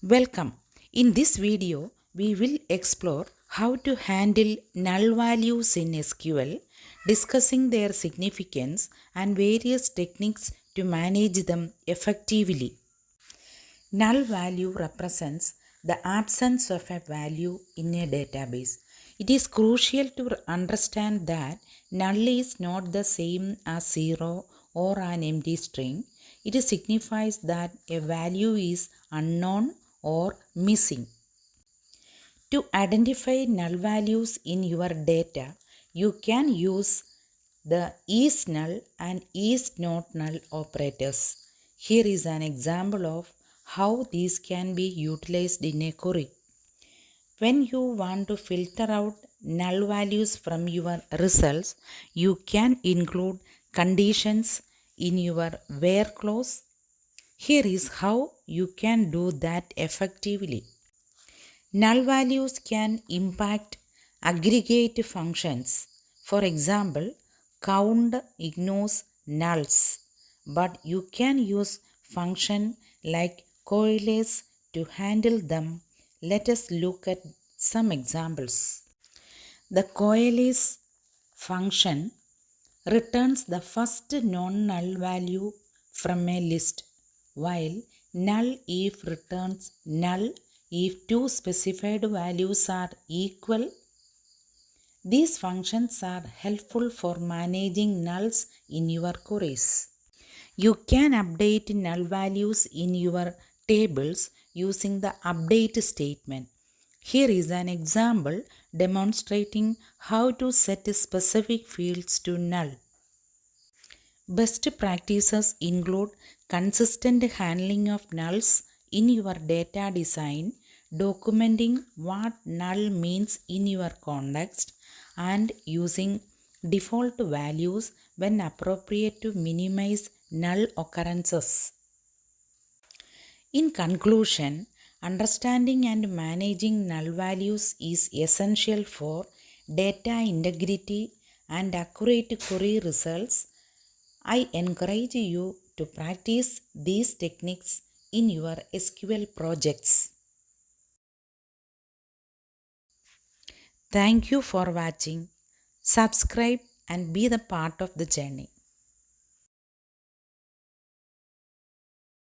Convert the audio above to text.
Welcome. In this video, we will explore how to handle null values in SQL, discussing their significance and various techniques to manage them effectively. Null value represents the absence of a value in a database. It is crucial to understand that null is not the same as zero or an empty string. It signifies that a value is unknown or missing. To identify null values in your data, you can use the is null and is not null operators. Here is an example of how these can be utilized in a query. When you want to filter out null values from your results, you can include conditions in your where clause. Here is how you can do that effectively. Null values can impact aggregate functions. For example, count ignores nulls, but you can use function like coalesce to handle them. Let us look at some examples. The coalesce function returns the first non-null value from a list, while null if returns null if two specified values are equal. These functions are helpful for managing nulls in your queries. You can update null values in your tables using the update statement. Here is an example demonstrating how to set specific fields to null. Best practices include consistent handling of nulls in your data design, documenting what null means in your context, and using default values when appropriate to minimize null occurrences. In conclusion, understanding and managing null values is essential for data integrity and accurate query results. I encourage you to practice these techniques in your SQL projects. Thank you for watching. Subscribe and be the part of the journey.